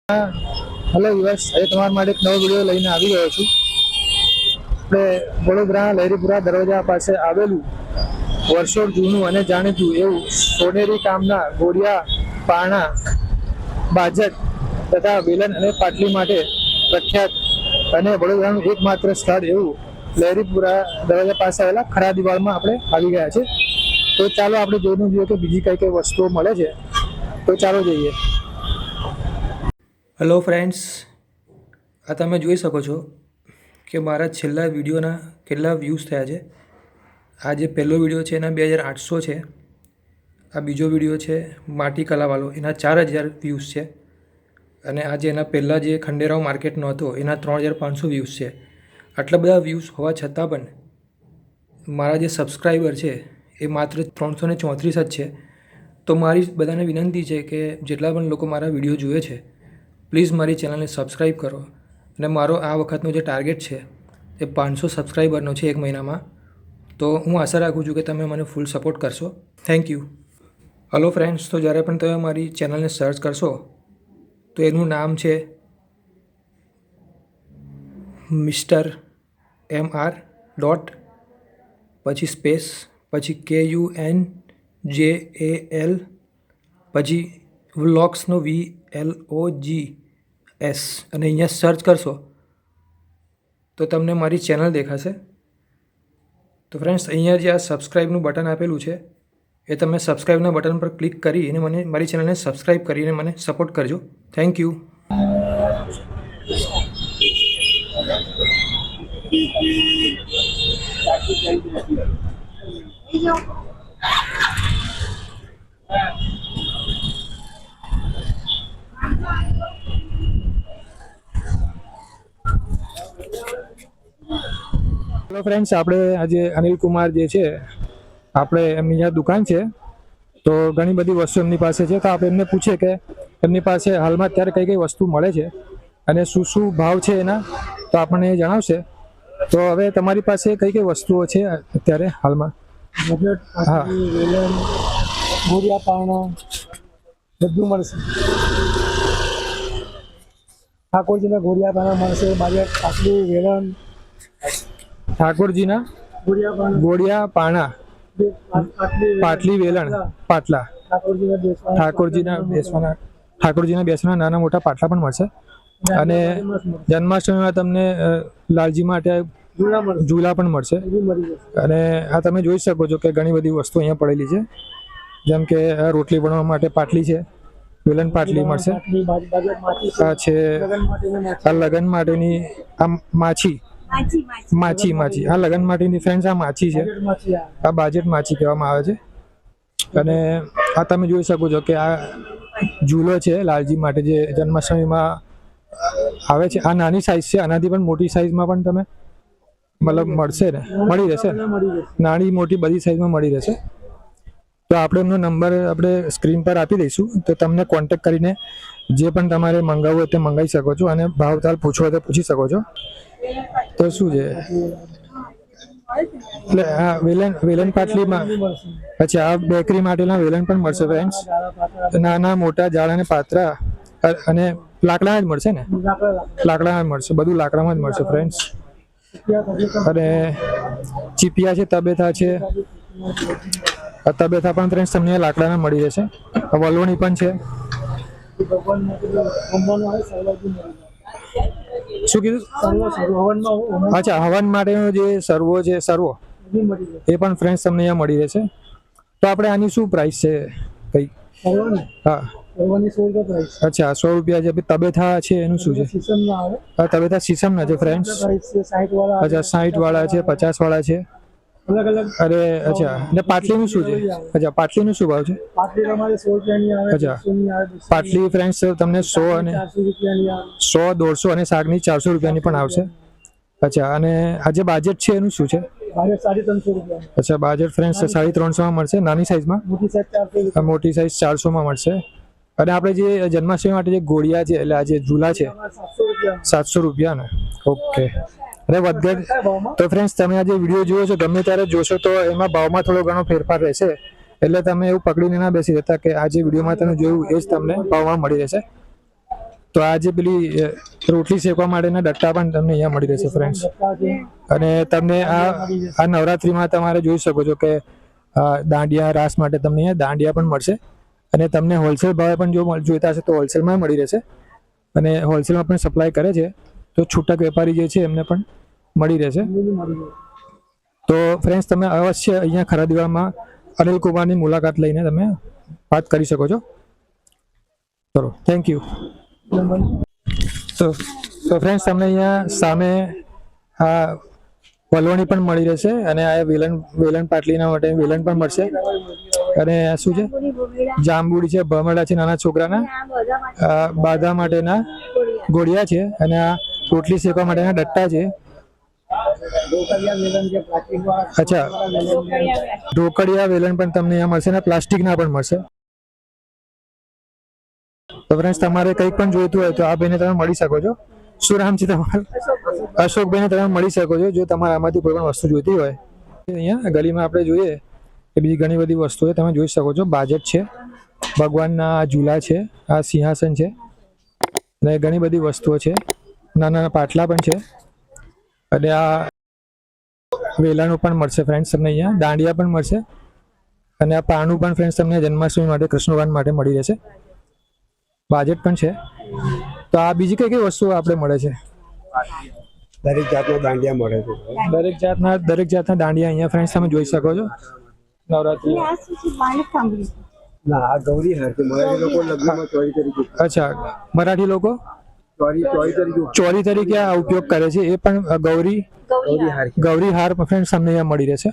Hello US, આજે તમારા માટે એક નવો વિડીયો લઈને આવી ગયો છું. આપણે વડોદરા લહેરીપુરા દરવાજા પાસે આવેલું વર્ષો જૂનું અને જાણીતું એવું સોનેરી કામના ઘોડિયા પારણા બાજટ તથા વેલણ અને પાટલી માટે પ્રખ્યાત અને વડોદરાનું એકમાત્ર સ્થળ એવું લહેરીપુરા દરવાજા પાસે આવેલા ખરા દિવાળમાં આપણે આવી ગયા છે. તો ચાલો આપણે જોઈને જોઈએ કે બીજી કઈ કઈ વસ્તુઓ મળે છે. તો ચાલો જઈએ. હેલો ફ્રેન્ડ્સ, આ તમે જોઈ શકો છો કે મારા છેલ્લા વિડીયોના કેટલા વ્યૂઝ થયા છે. આ જે પહેલો વિડીયો છે એના 2800 છે. આ બીજો વિડીયો છે માટી કલાવાળો, એના 4000 વ્યૂઝ છે. અને આજે એના પહેલાં જે ખંડેરાવ માર્કેટનો હતો એના 3500 વ્યૂઝ છે. આટલા બધા વ્યૂઝ હોવા છતાં પણ મારા જે સબસ્ક્રાઈબર છે એ માત્ર 334 જ છે. તો મારી બધાને વિનંતી છે કે જેટલા પણ લોકો મારા વિડીયો જુએ છે પ્લીઝ મારી ચેનલને સબસ્ક્રાઈબ કરો. અને મારો આ વખતનો જે ટાર્ગેટ છે એ 500 સબસ્ક્રાઈબરનો છે એક મહિનામાં. તો હું આશા રાખું છું કે તમે મને ફૂલ સપોર્ટ કરશો. Thank you. હલો ફ્રેન્ડ્સ, તો જ્યારે પણ તમે મારી ચેનલને સર્ચ કરશો તો એનું નામ છે મિસ્ટર MR ડોટ પછી સ્પેસ પછી KUNJAL પછી વ્લોગ્સનો VLOGS અને અહીંયા સર્ચ કરશો તો તમને મારી ચેનલ દેખાશે. તો ફ્રેન્ડ્સ, અહીંયા જે આ સબસ્ક્રાઈબનું બટન આપેલું છે એ તમે સબસ્ક્રાઈબના બટન પર ક્લિક કરી અને મને મારી ચેનલને સબસ્ક્રાઈબ કરીને મને સપોર્ટ કરજો. Thank you. હેલો ફ્રેન્ડ્સ, આપણે આજે અનિલ કુમાર જે છે આપણે એમની અહીંયા દુકાન છે. તો ઘણી બધી વસ્તુ એમની પાસે છે. તો આપણે એમને પૂછીએ કે એમની પાસે હાલમાં અત્યારે કઈ કઈ વસ્તુ મળે છે અને શું શું ભાવ છે એના, તો આપણને એ જણાવશે. તો હવે તમારી પાસે કઈ કઈ વસ્તુઓ છે અત્યારે હાલમાં? હા, ઘોડિયા પારણા બધું મળશે. ઠાકોરજીના ઘોડિયા પારણા મળશે, બાજટ પાટલી વેલણ. ઠાકોરજીના ઘોડિયા પારણા પાટલી વેલણ પાટલા, ઠાકોરજીના બેસવાના નાના મોટા પાટલા પણ મળશે. અને જન્માષ્ટમીમાં તમને લાલજી માટે ઝૂલા પણ મળશે. અને આ તમે જોઈ શકો છો કે ઘણી બધી વસ્તુ અહીંયા પડેલી છે. જેમ કે રોટલી બનાવવા માટે પાટલી છે, વેલણ પાટલી મળશે. આ છે આ લગન માટેની આ માછી આ લગન માટેની ફ્રેન્ડ્સ આ માછી છે. આ બાજેટ માછી કહેવામાં આવે છે. અને આ તમે જોઈ શકો છો કે આ ઝૂલો છે લાલજી માટે જે જન્માષ્ટમીમાં આવે છે. આ નાની સાઈઝ છે, આનાથી પણ મોટી સાઈઝમાં પણ તમે મતલબ મળશે ને, મળી રહેશે. નાની મોટી બધી સાઈઝમાં મળી રહેશે. તો આપણે એમનો નંબર આપણે સ્ક્રીન પર આપી દઈશું. તો તમને કોન્ટેક્ટ કરીને જે પણ તમારે મંગાવવું હોય તે મંગાવી શકો છો. અને ભાવતાલ પૂછવો હોય તો પૂછી શકો છો. તો શું છે એટલે હા, વેલણ પાટલીમાં પછી આ બેકરી માટેના વેલણ પણ મળશે ફ્રેન્ડ્સ. નાના મોટા જાળ અને પાત્રા અને લાકડા જ મળશે ને, લાકડા જ મળશે, બધું લાકડામાં જ મળશે ફ્રેન્ડ્સ. અને ચીપિયા છે, તબેથા છે. તબેથા પણ ફ્રેન્ડ્સ તમને લાકડાના મળી રહેશે. વલોણી પણ છે. શું કીધું? અચ્છા, હવન માટેનો જે સરવો છે, સરવો એ પણ ફ્રેન્ડ્સ તમને અહીંયા મળી રહેશે. તો આપણે આની શું પ્રાઇસ છે કઈ? હા, અચ્છા, 100 રૂપિયા છે. તબેથા છે એનું શું છે? હા, તબેથા સીસમના છે ફ્રેન્ડ્સ. અચ્છા, 60 વાળા છે, 50 વાળા છે. અરે અચ્છા, અને પાટલીનું શું છે? અચ્છા, પાટલીનું શું ભાવ છે? અચ્છા, પાટલી ફ્રેન્ડ્સ તમને 100 અને 100, 150 અને શાકની 400 રૂપિયાની પણ આવશે. અચ્છા, અને આ જે બાજેટ છે એનું શું છે? અચ્છા, બાજેટ ફ્રેન્ડ્સ 350 મળશે નાની સાઈઝમાં, મોટી સાઈઝ 400 મળશે. અને આપણે જે જન્માષ્ટમી માટે જે ઘોડિયા છે એટલે આ જે ઝૂલા છે 700 રૂપિયા ને. ઓકે. અને વધઘટ તો ફ્રેન્ડ્સ તમે આ જે વિડીયો જુઓ છો ગમે ત્યારે જોશો તો એમાં ભાવમાં થોડો ઘણો ફેરફાર રહેશે. એટલે તમે એવું પકડીને ના બેસી રહેતા કે આ જે વિડીયોમાં તમે જોયું એ જ તમને ભાવમાં મળી રહેશે. તો આ જે પેલી રોટલી શેકવા માટેના ડટ્ટા પણ તમને અહીંયા મળી રહેશે ફ્રેન્ડ્સ. અને તમને આ નવરાત્રિમાં તમારે જોઈ શકો છો કે દાંડિયા રાસ માટે તમને અહીંયા દાંડિયા પણ મળશે. અને તમને હોલસેલ ભાવે પણ જો જોઈતા હશે તો હોલસેલમાં મળી રહેશે. અને હોલસેલમાં પણ સપ્લાય કરે છે, તો છૂટક વેપારી જે છે એમને પણ મળી રહેશે. તો ફ્રેન્ડ્સ, તમે અવશ્ય અહીંયા ખરીદવામાં અનિલ કુમારની મુલાકાત લઈને તમે વાત કરી શકો છો. ચલો, થેન્ક યુ. તો ફ્રેન્ડ્સ, તમને અહીંયા સામે આ વલોણી પણ મળી રહેશે. અને આ વેલણ પાટલીના માટે વેલણ પણ મળશે. અને આ શું છે? જાંબુડી છે, ભમરડા છે નાના છોકરાના, બાધા માટેના ગોળિયા છે. અને આ રોટલી શેકવા માટેના ડટ્ટા છે. અચ્છા, ઢોકળિયા વેલણ પણ તમને અહીંયા મળશે. અને પ્લાસ્ટિકના પણ મળશે. તો ફ્રેન્ડ્સ, તમારે કંઈક પણ જોઈતું હોય તો આ ભાઈને તમે મળી શકો છો. શું નામ છે તમારું? અશોકભાઈને તમે મળી શકો છો જો તમારે આમાંથી કોઈ પણ વસ્તુ જોઈતી હોય. અહીંયા ગલીમાં આપણે જોઈએ કે બીજી ઘણી બધી વસ્તુઓ તમે જોઈ શકો છો. બાજેટ છે, ભગવાનના ઝૂલા છે, આ સિંહાસન છે, અને ઘણી બધી વસ્તુઓ છે. નાના નાના પાટલા પણ છે. અને આ વેલાણું પણ મળશે ફ્રેન્ડ્સ તમને અહીંયા. દાંડિયા પણ મળશે. અને આ પારણું પણ ફ્રેન્ડ્સ તમને જન્માષ્ટમી માટે, કૃષ્ણ ભગવાન માટે મળી રહેશે. બાજેટ પણ છે. તો આ બીજી કઈ કઈ વસ્તુઓ આપણે મળે છે? દરેક જાતના દાંડિયા મળે છે. દરેક જાતના દાંડિયા અહીંયા ફ્રેન્ડ્સ તમે જોઈ શકો છો. નવરાત્રી. ના, આ ગૌરી હાર છે. મરાઠી લોકો લગ્નમાં ચોરી તરીકે. અચ્છા, મરાઠી લોકો ચોરી તરીકે આ ઉપયોગ કરે છે. એ પણ ગૌરી હાર ફ્રેન્ડ્સ તમને અહીંયા મળી રહેશે.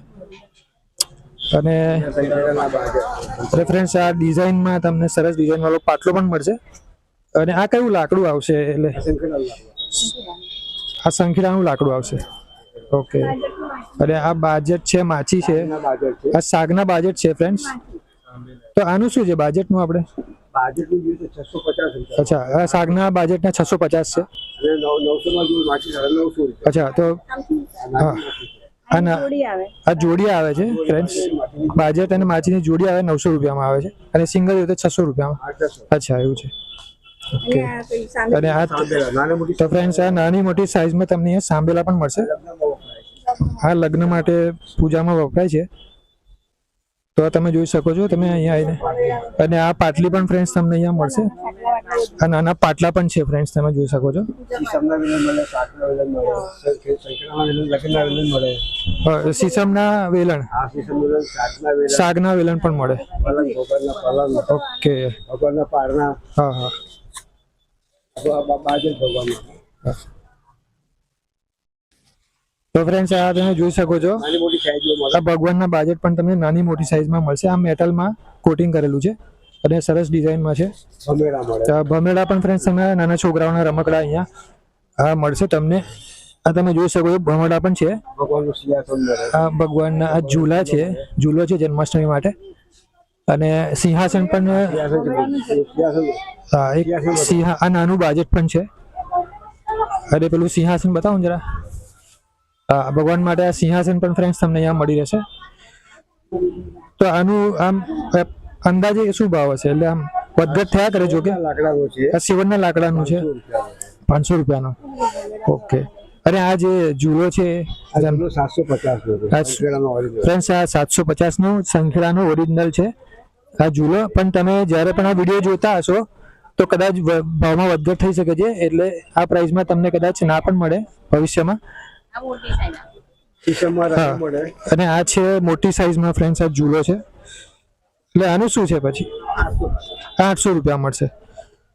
અને ફ્રેન્ડ્સ, આ ડિઝાઇનમાં તમને સરસ ડિઝાઇન વાળો પાટલો પણ મળશે. અને આ કયું લાકડું આવશે? એટલે આ શંખીડાનું લાકડું આવશે. ઓકે. અને આ બાજેટ છે, માછી છે, આ શાકના બાજેટ છે ફ્રેન્ડ્સ. તો આનું શું છે બાજેટનું? આપણે અચ્છા, આ શાકના બાજેટના 650 છે. અચ્છા, તો હા, આ જોડી આવે છે ફ્રેન્ડ્સ. બાજેટ અને માછીની જોડી આવે 900 રૂપિયામાં આવે છે. અને સિંગલ હોય તો 600 રૂપિયામાં. અચ્છા, એવું છે. ઓકે. અને આ તો ફ્રેન્ડ્સ, આ નાની મોટી સાઈઝમાં તમને અહીંયા સાંભેલા પણ મળશે. આ લગ્ન માટે પૂજામાં વપરાય છે. તો તમે જોઈ શકો છો તમે અહીંયા આવીને. અને આ પાટલી પણ ફ્રેન્ડ્સ તમને અહીંયા મળશે. આ નાના પાટલા પણ છે ફ્રેન્ડ્સ, તમે જોઈ શકો છો. સીસમના વેલણ, શાકના વેલણ પણ મળે. ઓકે. હા હા. તો ફ્રેન્ડ્સ, આ તમે જોઈ શકો છો. આ ભગવાનના બાજેટ પણ તમને નાની મોટી સાઈઝમાં મળશે. આ મેટલમાં કોટિંગ કરેલું છે અને સરસ ડિઝાઇનમાં છે. ભમેડા પણ ફ્રેન્ડ્સ તમને નાના છોકરાઓના રમકડા અહીંયા મળશે તમને. આ તમે જોઈ શકો છો, ભમેડા પણ છે. આ ભગવાનના આ ઝૂલા છે, ઝૂલો છે જન્માષ્ટમી માટે. અને સિંહાસન પણ, આ નાનું બાજેટ પણ છે. અરે પેલું સિંહાસન બતાવો ને જરા. ભગવાન માટે આ સિંહાસન પણ ફ્રેન્ડ્સ તમને અહીંયા મળી રહેશે. તો આનું આમ અંદાજે શું ભાવ હશે? એટલે આમ વધઘટ થયા કરે. જો કે આ સિવનના લાકડાનું છે, 500 રૂપિયાનો. ઓકે. અરે આ જે ઝૂલો છે ફ્રેન્ડ્સ, આ 750 નો સંખેડાનો ઓરિજિનલ છે આ ઝૂલો. પણ તમે જ્યારે પણ આ વિડીયો જોતા હશો તો કદાચ ભાવમાં વધઘટ થઈ શકે છે. એટલે આ પ્રાઇસમાં તમને કદાચ ના પણ મળે ભવિષ્યમાં. અને આ છે મોટી સાઈઝમાં ફ્રેન્ડ્સ આ ઝૂલો છે. એટલે આનું શું છે પછી? 800 રૂપિયા મળશે.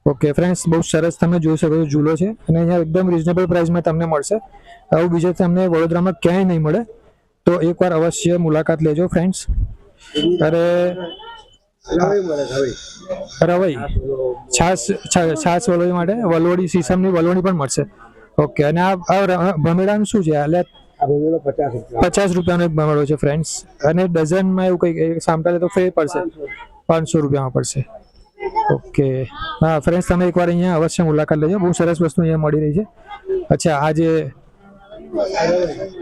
ઓકે ફ્રેન્ડ્સ, બહુ સરસ તમે જોઈ શકો છો ઝૂલો છે. અને અહીંયા એકદમ રિઝનેબલ પ્રાઇસમાં તમને મળશે. આવું બીજે તમને વડોદરામાં ક્યાંય નહીં મળે. તો એકવાર અવશ્ય મુલાકાત લેજો ફ્રેન્ડ્સ. અરે રવાઈ છાસ વલોડી માટે વલોડી, સીસમની વલોડી પણ મળશે. ઓકે. અને આ ભમેડાનું શું છે? એટલે 50 રૂપિયાનો એક ભમેડો છે ફ્રેન્ડ્સ. અને ડઝનમાં એવું કંઈક સાંભળે તો ફ્રી પડશે, 500 રૂપિયામાં પડશે. ઓકે. હા ફ્રેન્ડ્સ, તમે એકવાર અહીંયા અવશ્ય મુલાકાત લેજો. બહુ સરસ વસ્તુ અહીંયા મળી રહી છે. અચ્છા, આ જે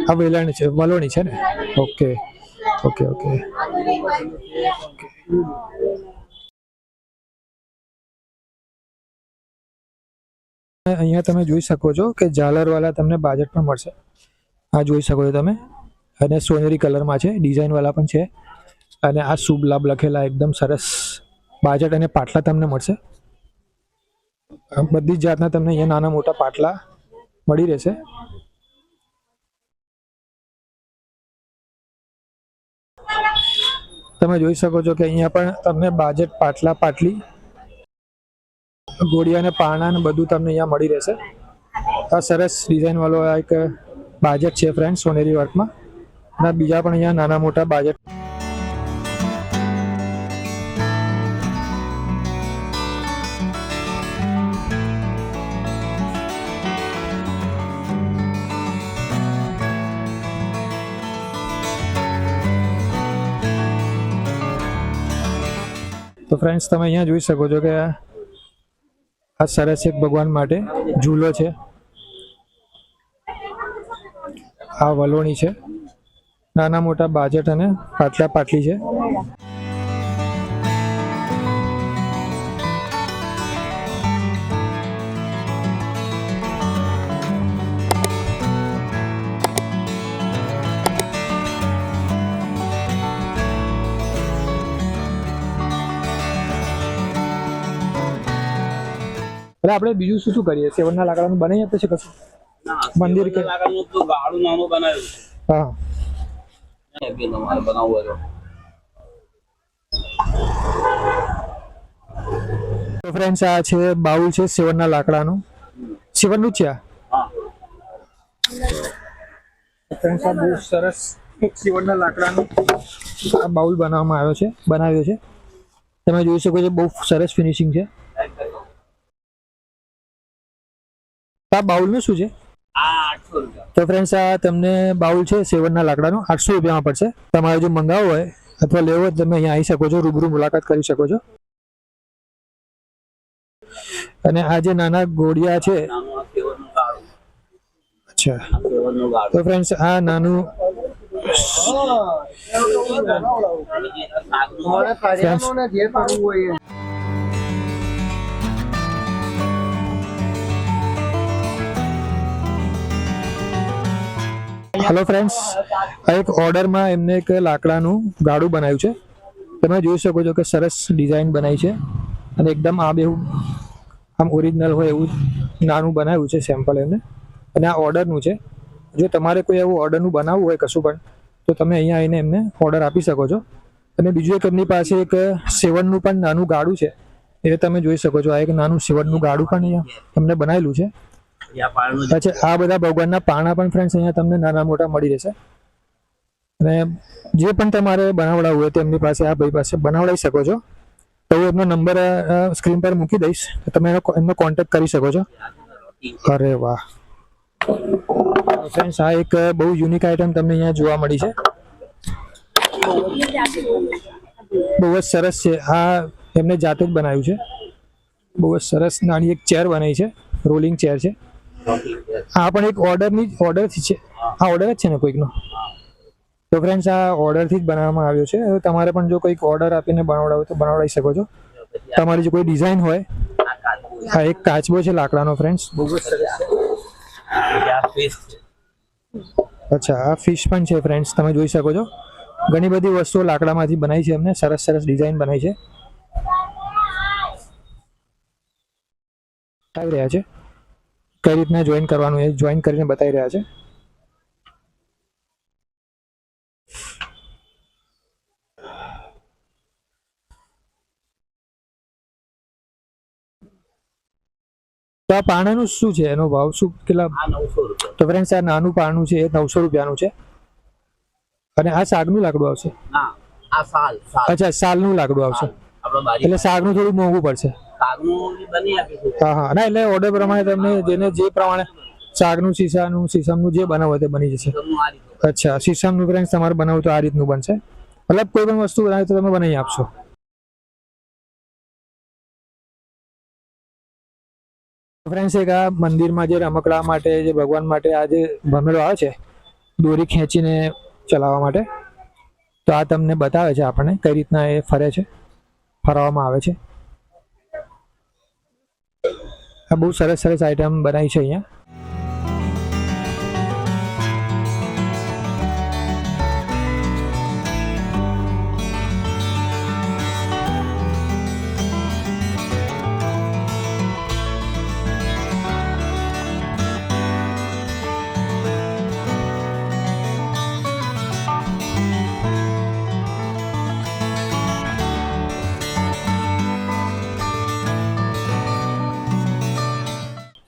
આ વેલણ છે, વલોણી છે ને? Okay okay okay. અહીંયા તમે જોઈ શકો છો કે ઝાલરવાળા તમને બાજટ પણ મળશે. આ જોઈ શકો છો તમે, અને સોનેરી કલરમાં છે, ડિઝાઇનવાળા પણ છે. અને આ શુભ લાભ લખેલા એકદમ સરસ બાજટ અને પાટલા તમને મળશે. બધી જ જાતના તમને અહીંયા નાના મોટા પાટલા મળી રહેશે. તમે જોઈ શકો છો કે અહીંયા પણ તમને બાજટ પાટલા, પાટલી, ઘોડિયા અને પારણા ને બધું તમને અહીંયા મળી રહેશે. આ સરસ ડિઝાઇન વાળો આ એક બાજટ છે ફ્રેન્ડ, સોનેરી વર્કમાં. અને બીજા પણ અહીંયા નાના મોટા બાજટ. તો ફ્રેન્ડ્સ તમે અહીંયા જોઈ શકો છો કે આ સરસ એક ભગવાન માટે ઝૂલો છે. આ વલોણી છે, નાના મોટા બાજટ અને પાટલા, પાટલી છે. એટલે આપણે બીજું શું શું કરીએ? સેવનના લાકડાનું બનાવી આપે છે કશું? મંદિર કે લાકડાનું તો ગાળું નાનું બનાવ્યું છે. હા, કે તમારે બનાવવું હોય તો ફ્રેન્ડ્સ આ છે બાઉલ છે સેવનના લાકડાનું. સેવનનું જ છે આ. હા. ફ્રેન્ડ્સ આ બહુ સરસ સેવનના લાકડાનું આ બાઉલ બનાવ્યો છે. તમે જોઈ શકો છો બહુ સરસ ફિનિશિંગ છે. આ બાઉલનું શું છે? આ 800 રૂપિયા. તો ફ્રેન્ડ્સ આ તમને બાઉલ છે સેવનના લાકડાનું 800 રૂપિયામાં પડશે. તમારે જો મંગાવવું હોય અથવા લેવો હોય તમે અહીંયા આવી શકો છો, રૂબરૂ મુલાકાત કરી શકો છો. અને આ જે નાના ઘોડિયા છે, નાનું આ સેવનનું ગાળું. અચ્છા, આ સેવનનું ગાળું. તો ફ્રેન્ડ્સ આ નાનું શાકનું હેલો ફ્રેન્ડ્સ, આ એક ઓર્ડરમાં એમને એક લાકડાનું ગાડું બનાવ્યું છે. તમે જોઈ શકો છો કે સરસ ડિઝાઇન બનાવી છે અને એકદમ આમ ઓરિજિનલ હોય એવું નાનું બનાવ્યું છે સેમ્પલ એમને. અને આ ઓર્ડરનું છે. જો તમારે કોઈ એવું ઓર્ડરનું બનાવવું હોય કશું પણ, તો તમે અહીંયા આવીને એમને ઓર્ડર આપી શકો છો. અને બીજું એક એમની પાસે એક સેવનનું પણ નાનું ગાડું છે, એ તમે જોઈ શકો છો. આ એક નાનું સેવનનું ગાડું પણ અહીંયા એમને બનાવેલું છે. અચ્છા, આ બધા ભગવાનના પારણા પણ ફ્રેન્ડ્સ અહીંયા તમને નાના મોટા મળી રહેશે. અને જે પણ તમારે બનાવડાવવું હોય તેમની પાસે, આ ભાઈ પાસે બનાવડાવી શકો છો. તો હું એમનો નંબર સ્ક્રીન પર મૂકી દઈશ, તમે એમનો કોન્ટેક્ટ કરી શકો છો. અરે વાહ ફ્રેન્ડ્સ, આ એક બહુ યુનિક આઈટમ તમને અહીંયા જોવા મળી છે. બહુ જ સરસ છે. આ એમને જાતે જ બનાવ્યું છે. બહુ જ સરસ નાની એક ચેર બનાવી છે, રોલિંગ ચેર છે. આ પણ એક ઓર્ડરથી છે. આ ઓર્ડર જ છે ને કોઈકનો? તો ફ્રેન્ડ્સ આ ઓર્ડરથી જ બનાવવામાં આવ્યો છે. હવે તમારે પણ જો કોઈક ઓર્ડર આપીને બનાવડાવો તો બનાવડાવી શકો છો. તમારી જો કોઈ ડિઝાઇન હોય. આ એક કાચબો છે લાકડાનો ફ્રેન્ડ્સ, બહુ જ સરસ છે. અચ્છા, આ ફિશ પણ છે ફ્રેન્ડ્સ, તમે જોઈ શકો છો. ઘણી બધી વસ્તુઓ લાકડામાંથી બનાવી છે એમને, સરસ સરસ ડિઝાઇન બનાવી છે. બતાવી રહ્યા છે કઈ રીતના જોઈન કરવાનું, એ જોઈન કરીને બતાવી રહ્યા છે. તો આ પારણાનું શું છે, એનો ભાવ શું, કેટલા? આ 900 રૂપિયા. તો ફ્રેન્ડ્સ આ નાનું પારણું છે એ 900 રૂપિયાનું છે. અને આ સાગનું લાકડું આવશે? ના, આ સાલ. અચ્છા, સાલનું લાકડું આવશે. આપણે બારી એટલે સાગનું થોડું મોંઘું પડશે. સાગનું બની આપીશું. હા, ના એટલે ઓર્ડર પ્રમાણે તમને જેને જે પ્રમાણે સાગનું, સીસમનું જે બનાવો તે બની જશે. તમને આ રીતે અચ્છા, સીસમનું ફ્રેન્ડ્સ તમારે બનાવવું તો આ રીતનું બનશે. મતલબ કોઈ પણ વસ્તુ બનાવે તો તમે બનાવી આપશો. ફ્રેન્ડ્સ એક આ મંદિરમાં જે રમકડા માટે, જે ભગવાન માટે આ જે ભમેડો આવે છે દોરી ખેંચીને ચલાવવા માટે, તો આ તમને બતાવે છે આપણને કઈ રીતના એ ફરે છે, ફરવામાં આવે છે. આ બહુ સરસ સરસ આઈટમ બનાવી છે અહીંયા.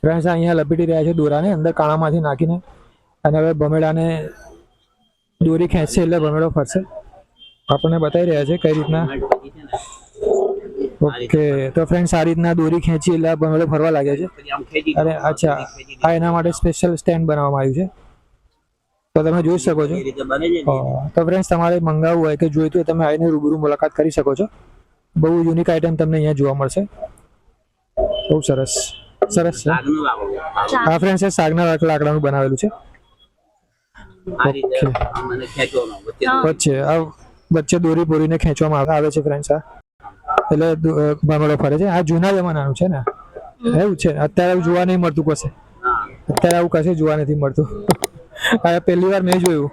ફ્રેન્ડ્સ અહીંયા લપેટી રહ્યા છે દોરાને અંદર કાણામાંથી નાખીને, અને હવે ભમેડાને દોરી ખેંચશે એટલે ભમેડો ફરશે. આપણને બતાવી રહ્યા છે કઈ રીતના. ઓકે, તો ફ્રેન્ડ્સ આ રીતના દોરી ખેંચી એટલે આ ભમેડો ફરવા લાગે છે. અરે અચ્છા, આ એના માટે સ્પેશિયલ સ્ટેન્ડ બનાવવામાં આવ્યું છે, તો તમે જોઈ શકો છો. તો ફ્રેન્ડ્સ તમારે મંગાવવું હોય કે જોઈતું હોય તમે આવીને રૂબરૂ મુલાકાત કરી શકો છો. બહુ યુનિક આઈટમ તમને અહીંયા જોવા મળશે. બહુ સરસ સરસ છે. હા ફ્રેન્ડ્સ, એ સાગના લાકડાનું બનાવેલું છે. વચ્ચે આ વચ્ચે દોરી બોરીને ખેંચવામાં આવે છે ફ્રેન્ડ્સ. આ એટલે ભમેડો ફરે છે. આ જૂના જમાનાનું છે ને, એવું છે. અત્યારે આવું જોવા નહીં મળતું કશે. અત્યારે આવું કશે જોવા નથી મળતું. આ પહેલી વાર મેં જોયું.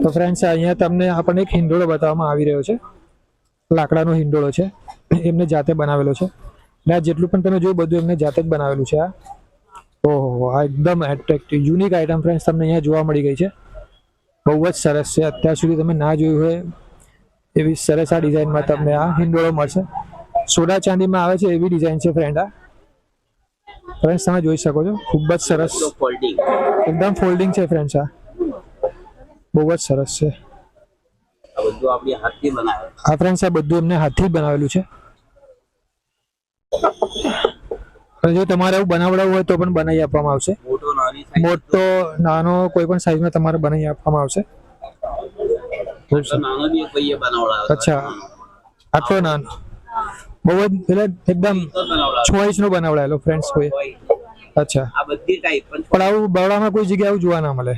તો ફ્રેન્ડ્સ અહીંયા તમને આપણને એક હિંડોળો બતાવવામાં આવી રહ્યો છે. લાકડાનો હિંડોળો છે, એમને જાતે બનાવેલો છે. ને આ જેટલું પણ તમે જોયું બધું એમને જાતે જ બનાવેલું છે. આ ઓહો, આ એકદમ એટ્રેક્ટિવ યુનિક આઈટમ ફ્રેન્ડ્સ તમને અહીંયા જોવા મળી ગઈ છે. બહુ જ સરસ છે. અત્યાર સુધી તમે ના જોયું હોય એવી સરસ આ ડિઝાઇનમાં તમને આ હિંડોળો મળશે. સોડા ચાંદીમાં આવે છે એવી ડિઝાઇન છે ફ્રેન્ડ. આ ફ્રેન્ડ્સ તમે જોઈ શકો છો, ખૂબ જ સરસ, એકદમ ફોલ્ડિંગ છે ફ્રેન્ડ્સ. આ બહુ જ સરસ છે. આ ફ્રેન્ડ્સ આ બધું એમને હાથથી જ બનાવેલું છે. જો તમારે એવું બનાવડાવવું હોય તો પણ બનાવી આપવામાં આવશે. મોટો નાનો કોઈ પણ સાઈઝમાં તમારે બનાવી આપવામાં આવશે. અચ્છા, આટલો નાનો, બહુ જ એટલે એકદમ 6 ઇંચનો બનાવડાયેલો ફ્રેન્ડ્સ કોઈ. અચ્છા, પણ આવું બરોડામાં કોઈ જગ્યાએ આવું જોવા ના મળે.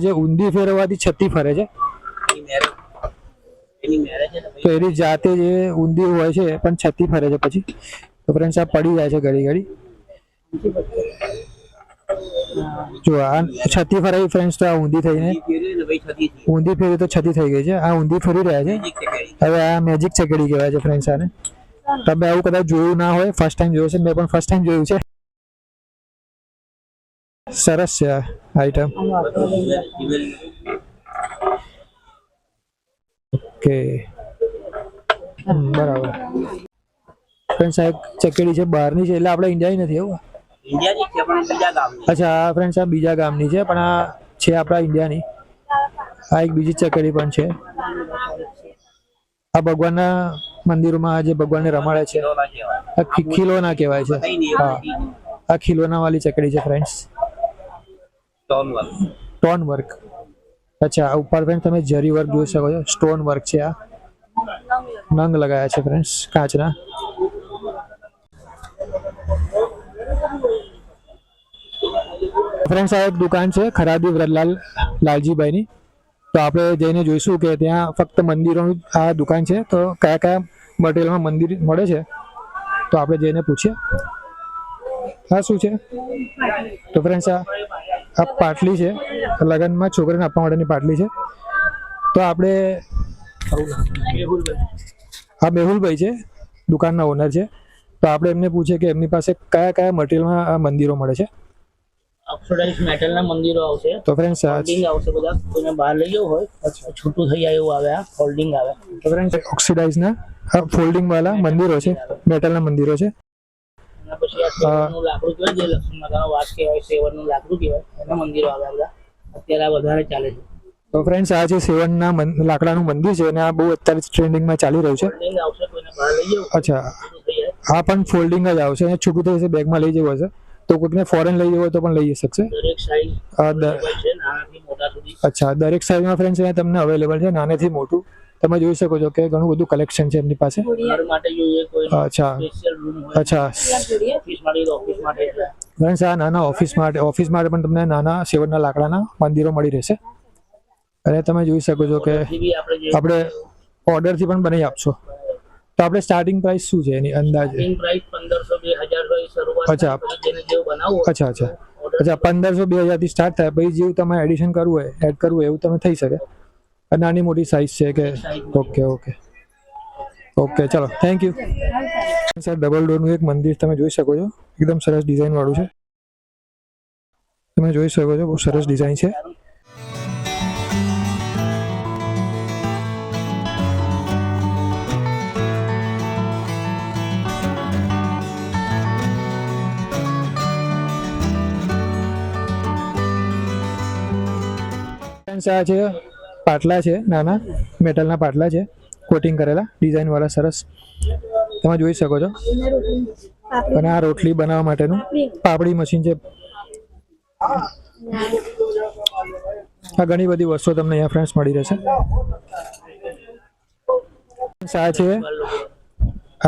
જે ઊંધી ફેરવવાથી છત્તી ફરે છે, તો એની જાતે જે ઊંધી હોય છે પણ છત્તી ફરે છે પછી. તો ફ્રેન્ડ્સ આ પડી જાય છે ઘડી ઘડી. જો આ છત્તી ફરાવી ફ્રેન્ડ્સ, તો આ ઊંધી થઈને ઊંધી ફેરી તો છત્તી થઈ ગઈ છે. આ ઊંધી ફરી રહ્યા છે. હવે આ મેજિક ચકેડી કહેવાય છે ફ્રેન્ડ્સ આને. તમે આવું કદાચ જોયું ના હોય, ફર્સ્ટ ટાઈમ જોયું છે. મેં પણ ફર્સ્ટ ટાઈમ જોયું છે. સરસ છે આ આઈટમ. ઓકે, બરાબર. ફ્રેન્ડ્સ આ એક ચકેડી છે, બહારની છે એટલે આપણે ઇન્ડિયાની નથી એવું. અચ્છા, આ ફ્રેન્ડ્સ આ બીજા ગામની છે પણ આ છે આપણા ઇન્ડિયાની. આ એક બીજી ચકેડી પણ છે. આ ભગવાનના મંદિરોમાં જે ભગવાનને રમાડે છે, આ ખીલોના કહેવાય છે. હા, આ ખીલોના વાળી ચકડી છે ફ્રેન્ડ્સ. Stone work. અચ્છા, આ ઉપર ફ્રેન્ડ તમે જરી વર્ક જોઈ શકો છો. સ્ટોન વર્ક છે. આ નંગ લગાયા છે ફ્રેન્ડ્સ કાચના. ફ્રેન્ડ્સ આ એક દુકાન છે ખરાદી વ્રતલાલ લાલજીભાઈની. તો આપણે જઈને જોઈશું કે ત્યાં ફક્ત મંદિરોની આ દુકાન છે, તો કયા કયા મટીરિયલમાં મંદિર મળે છે, તો આપણે જઈને પૂછીએ. હા, શું છે? તો ફ્રેન્ડ્સ આ પાટલી છે, લગ્નમાં છોકરીને આપવા માટેની પાટલી છે. તો આપણે આ મેહુલભાઈ છે, દુકાનના ઓનર છે. તો આપણે એમને પૂછીએ કે એમની પાસે કયા કયા મટીરિયલમાં આ મંદિરો મળે છે. ઓક્સિડાઇઝ મેટલના મંદિરો આવશે. તો ફ્રેન્ડ્સ હોલ્ડિંગ આવશે, બધા કોઈને બહાર લઈ જવું હોય છૂટું થઈ જાય એવું આવે. આ હોલ્ડિંગ આવે. તો ફ્રેન્ડ્સ ઓક્સિડાઇઝના ફોલ્ડિંગ વાળા મંદિરો છે, મેટલના મંદિરો છે. એના પછી આ સેવનનું લાકડું કહેવાય, જે લક્ષ્મી માતાનો વાસ કહેવાય, સેવનનું લાકડું કહેવાય, એના મંદિરો આવે બધા. અત્યારે આ વધારે ચાલે છે. તો ફ્રેન્ડ્સ આ જે સેવનના લાકડાનું મંદિર છે અને આ બહુ અત્યારે ટ્રેન્ડિંગમાં ચાલી રહ્યું છે. હોલ્ડિંગ આવશે, કોઈને બહાર લઈ જવું અચ્છા, છૂટું થઈ જાય. આ પણ ફોલ્ડિંગ જ આવશે અને છૂટું થઈ જશે, બેગમાં લઈ જવું હશે તો કોઈકને ફોરેન લઈ જવું હોય તો પણ લઈ શકશે. દરેક સાઈઝ છે, નાનાથી મોટા સુધી. અચ્છા, દરેક સાઈઝમાં ફ્રેન્ડ્સ અહીંયા તમને અવેલેબલ છે, નાનેથી મોટું. તમે જોઈ શકો છો કે ઘણું બધું કલેક્શન છે એમની પાસે. ઘર માટે જોઈએ, કોઈ અચ્છા સ્પેશિયલ રૂમ હોય, અચ્છા ઓફિસ માટે ઓફિસ માટે. ફ્રેન્ડ્સ આ નાના ઓફિસ માટે પણ તમને નાના સેવનના લાકડાના મંદિરો મળી રહેશે. અને તમે જોઈ શકો છો કે આપણે ઓર્ડરથી પણ બનાવી આપશો. તો આપણે સ્ટાર્ટિંગ પ્રાઇસ શું છે એની અંદાજે? સ્ટાર્ટિંગ પ્રાઇસ 1500-2000 હોય શરૂઆત. અચ્છા. પછી જેને જેવું બનાવવું હોય અચ્છા 1500-2000 થી સ્ટાર્ટ થાય, પછી જેવું તમારે એડિશન કરવું હોય, એડ કરવું હોય એવું તમે થઈ શકે. અને નાની મોટી સાઇઝ છે કે? ઓકે ચલો, થેન્ક યુ સર. ડબલ ડોરનું એક મંદિર તમે જોઈ શકો છો, એકદમ સરસ ડિઝાઇન વાળું છે. તમે જોઈ શકો છો, બહુ સરસ ડિઝાઇન છે. આ છે પાટલા છે, નાના મેટલના પાટલા છે, કોટિંગ કરેલા ડિઝાઇન વાળા, સરસ તમે જોઈ શકો છો. અને આ રોટલી બનાવવા માટેનું પાપડી મશીન છે. આ ઘણી બધી વસ્તુઓ તમને અહીંયા ફ્રેન્ડ્સ મળી રહેશે. આ છે,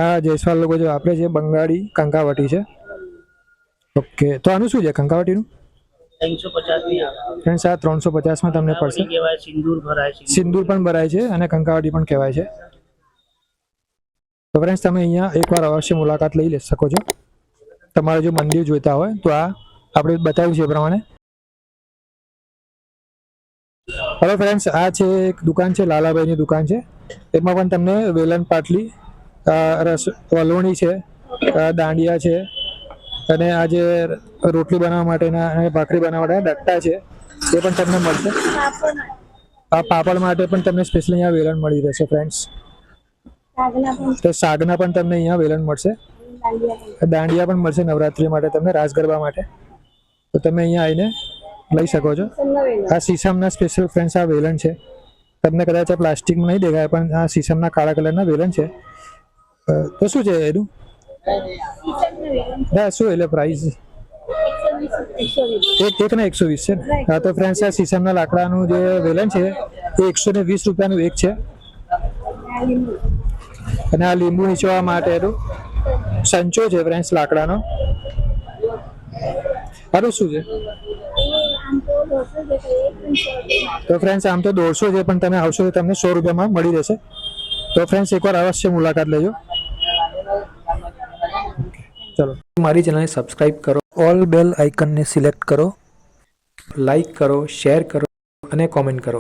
આ જયસ્વાલ લોકો જે વાપરે છે, બંગાળી કંકાવટી છે. ઓકે, તો આનું શું છે કંકાવટીનું? 350 ની આવે. ફ્રેન્ડ્સ આ 350 તમને પડશે. કહેવાય સિંદૂર ભરાય છે. સિંદૂર પણ ભરાય છે અને કંકાવટી પણ કહેવાય છે. તો ફ્રેન્ડ્સ તમે અહીંયા એકવાર અવશ્ય મુલાકાત લઈ શકો છો. તમારે જો મંદિર જોઈતા હોય તો આ આપણે બતાવ્યું છે એ પ્રમાણે. હવે ફ્રેન્ડ્સ આ છે એક દુકાન છે, લાલાભાઈની દુકાન છે. એમાં પણ તમને વેલણ પાટલી, વલોણી છે, દાંડિયા છે, અને આ જે રોટલી બનાવવા માટેના અને ભાખરી બનાવવા માટેના ડટ્ટા છે એ પણ તમને મળશે. આ પાપડ માટે પણ તમને સ્પેશિયલ અહીંયા વેલણ મળી રહેશે ફ્રેન્ડ્સ. તો શાકના પણ તમને અહીંયા વેલણ મળશે, દાંડિયા પણ મળશે નવરાત્રી માટે તમને, રાસ ગરબા માટે. તો તમે અહીંયા આવીને લઈ શકો છો. આ સીસમના સ્પેશિયલ ફ્રેન્ડ્સ આ વેલણ છે. તમને કદાચ આ પ્લાસ્ટિકમાં નહીં દેખાય, પણ આ સીસમના કાળા કલરના વેલણ છે. તો શું છે એનું? હા, શું એટલે પ્રાઇસ? એકના 120 છે ને? હા, તો ફ્રેન્ડ્સ આ સીસમના લાકડાનું જે વેલણ છે એ 120 રૂપિયાનું એક છે. અને આ લીંબુ નીચોવા માટેનું સંચો છે ફ્રેન્ડ્સ લાકડાનો. આનું શું છે? તો ફ્રેન્ડ્સ આમ તો 150 છે, પણ તમે આવશો તો તમને 100 રૂપિયામાં મળી રહેશે. તો ફ્રેન્ડ્સ એકવાર અવશ્ય મુલાકાત લેજો. ચલો, મારી ચેનલને સબસ્ક્રાઇબ કરો, ઓલ બેલ આઇકનને સિલેક્ટ કરો, લાઈક કરો, શેર કરો અને કોમેન્ટ કરો.